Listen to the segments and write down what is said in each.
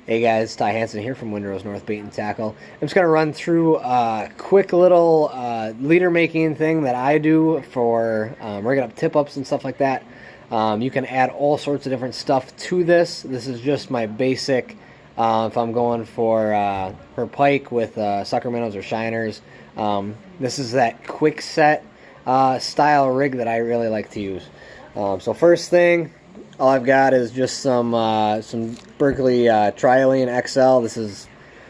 Hey guys, Ty Hansen here from Windrose North Bait and Tackle. I'm just going to run through a quick little leader making thing that I do for rigging up tip-ups and stuff like that. You can add all sorts of different stuff to this. This is just my basic, if I'm going for pike with sucker minnows or shiners. This is that quick set style rig that I really like to use. So first thing, all I've got is just some Berkeley Trialine XL. This is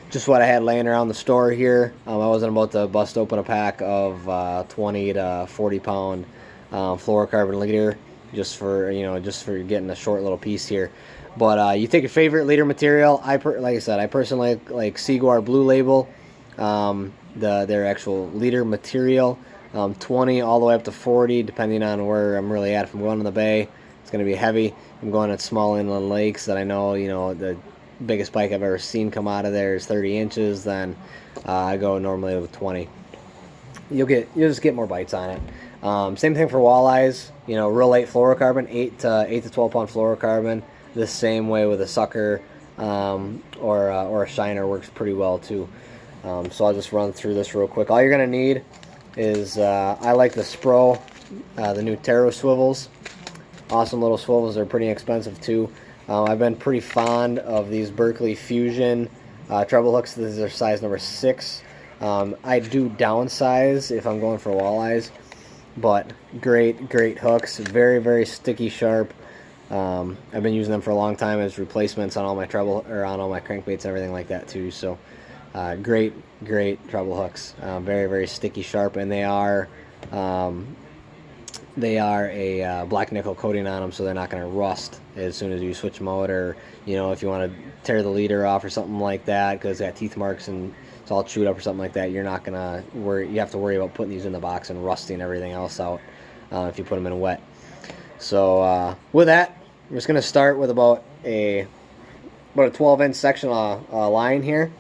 just what I had laying around the store here. I wasn't about to bust open a pack of 20 to 40 pound fluorocarbon leader just for getting a short little piece here. But you take your favorite leader material. Like I said, I personally like Seaguar Blue Label, their actual leader material. 20 all the way up to 40, depending on where I'm really at. If I'm going in the bay, it's going to be heavy. I'm going at small inland lakes that I know, the biggest pike I've ever seen come out of there is 30 inches. Then I go normally with 20. You'll just get more bites on it. Same thing for walleyes. Real light fluorocarbon, 8 to 12 pound fluorocarbon. The same way with a sucker or a shiner works pretty well too. So I'll just run through this real quick. All you're going to need is I like the Spro, the new Taro swivels. Awesome little swivels. They're pretty expensive too. I've been pretty fond of these Berkeley Fusion treble hooks. These are size number 6. I do downsize if I'm going for walleyes, but great hooks. Very, very sticky, sharp. I've been using them for a long time as replacements on all my treble or on all my crankbaits and everything like that too. So great treble hooks. Very, very sticky, sharp, and they are a black nickel coating on them, so they're not going to rust as soon as you switch them out, or if you want to tear the leader off or something like that because it's got teeth marks and it's all chewed up or something like that. You're not going to worry. You have to worry about putting these in the box and rusting everything else out if you put them in wet. So with that, I'm just going to start with about a 12-inch section line here,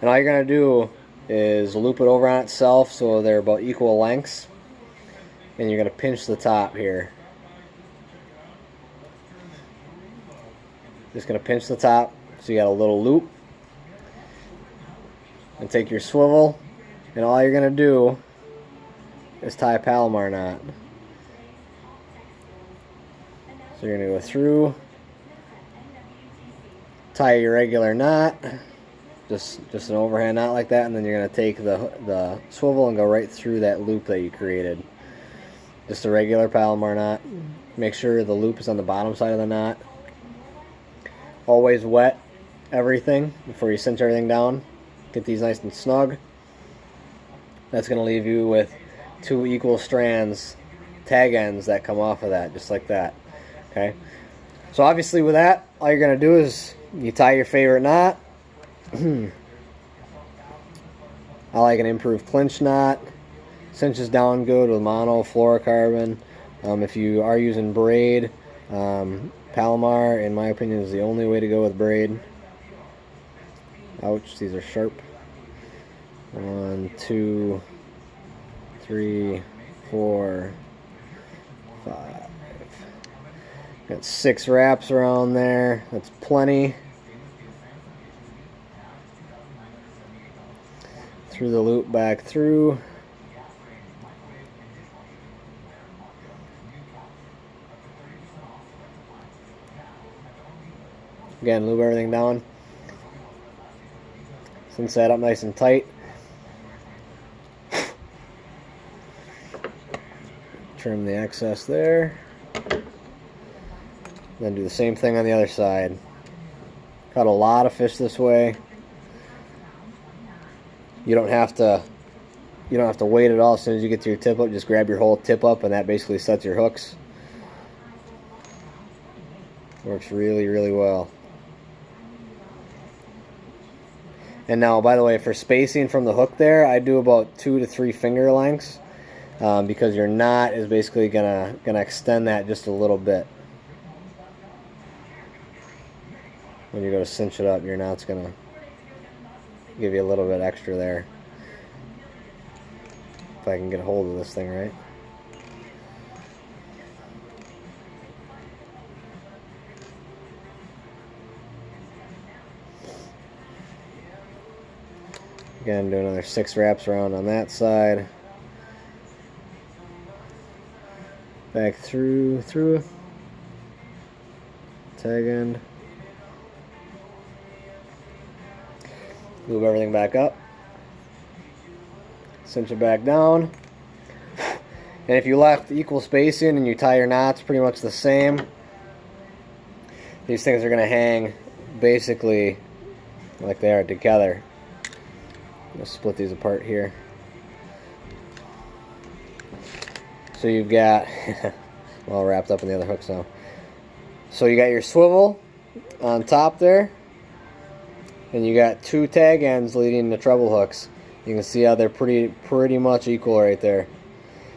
and all you're going to do is loop it over on itself so they're about equal lengths. And you're going to pinch the top here. Just going to pinch the top so you got a little loop. And take your swivel, and all you're going to do is tie a Palomar knot. So you're going to go through, tie your regular knot, just an overhand knot like that, and then you're going to take the swivel and go right through that loop that you created. Just a regular Palomar knot. Make sure the loop is on the bottom side of the knot. Always wet everything before you cinch everything down. Get these nice and snug. That's going to leave you with 2 equal strands, tag ends that come off of that, just like that. Okay. So obviously with that, all you're going to do is you tie your favorite knot. I like an improved clinch knot. Cinches down good with mono fluorocarbon. If you are using braid, Palomar, in my opinion, is the only way to go with braid. Ouch, these are sharp. 1, 2, 3, 4, 5. Got 6 wraps around there. That's plenty. Through the loop, back through. Again, lube everything down. Cinch that up nice and tight. Trim the excess there. Then do the same thing on the other side. Caught a lot of fish this way. You don't have to wait at all. As soon as you get to your tip up, just grab your whole tip up, and that basically sets your hooks. Works really, really well. And now, by the way, for spacing from the hook there, I do about 2 to 3 finger lengths because your knot is basically gonna extend that just a little bit. When you go to cinch it up, your knot's gonna give you a little bit extra there. If I can get a hold of this thing right. Again, do another 6 wraps around on that side. Back through, tag end. Move everything back up. Cinch it back down. And if you left equal spacing and you tie your knots pretty much the same, these things are going to hang basically like they are together. I'm going to split these apart here. So you've got, all wrapped up in the other hooks now. So you got your swivel on top there, and you got 2 tag ends leading to treble hooks. You can see how they're pretty much equal right there.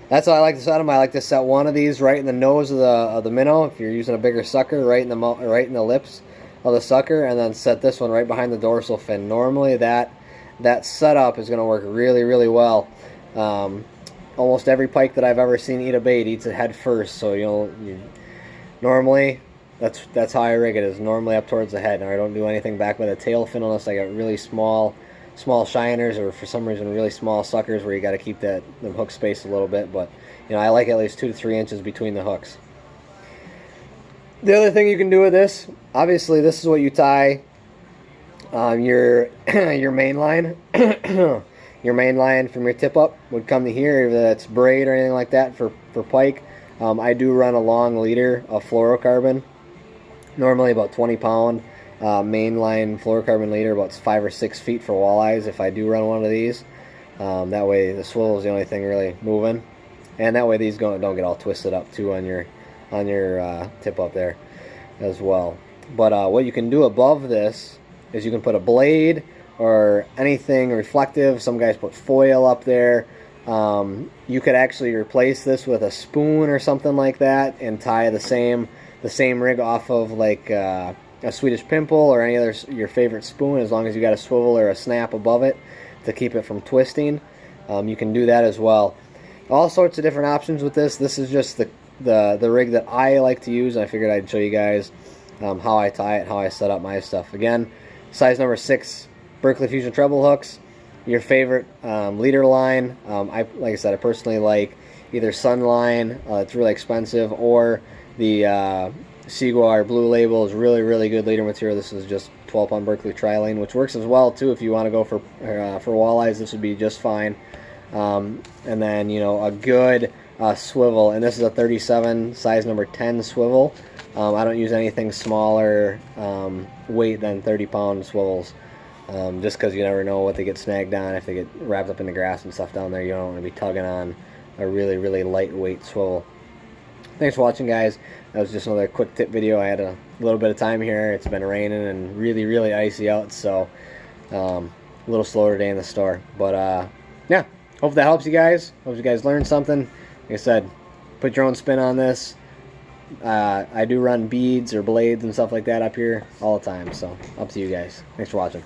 That's how I like to set them. I like to set one of these right in the nose of the minnow. If you're using a bigger sucker, right in the lips of the sucker, and then set this one right behind the dorsal fin. Normally that setup is going to work really well. Almost every pike that I've ever seen eat a bait eats it head first. So normally that's how I rig it, is normally up towards the head. Now I don't do anything back by the tail fin unless I got really small shiners, or for some reason really small suckers where you got to keep the hook space a little bit. But I like at least 2 to 3 inches between the hooks. The other thing you can do with this, obviously this is what you tie your main line. Your main line from your tip up would come to here, if that's braid or anything like that for pike. I do run a long leader of fluorocarbon, normally about 20 pound. Mainline fluorocarbon leader, about 5 or 6 feet for walleyes if I do run one of these. That way the swivel is the only thing really moving, and that way these don't get all twisted up too on your tip up there as well. But what you can do above this is you can put a blade or anything reflective. Some guys put foil up there. You could actually replace this with a spoon or something like that and tie the same rig off of like a Swedish pimple or any other your favorite spoon, as long as you got a swivel or a snap above it to keep it from twisting. You can do that as well. All sorts of different options with this. This is just the rig that I like to use. I figured I'd show you guys how I tie it, how I set up my stuff. Again, size number 6 Berkeley Fusion treble hooks. Your favorite leader line. Like I said, I personally like either Sunline, it's really expensive, or the Seaguar Blue Label is really good leader material. This is just 12 pound Berkeley Trilane, which works as well too. If you want to go for walleyes, this would be just fine. And then a good swivel, and this is a 37 size number 10 swivel. I don't use anything smaller weight than 30 pound swivels, just because you never know what they get snagged on. If they get wrapped up in the grass and stuff down there, you don't want to be tugging on a really lightweight swivel. Thanks for watching, guys. That was just another quick tip video. I had a little bit of time here. It's been raining and really icy out, so a little slower today in the store. But yeah, hope that helps you guys. Hope you guys learned something. Like I said, put your own spin on this. I do run beads or blades and stuff like that up here all the time, so up to you guys. Thanks for watching.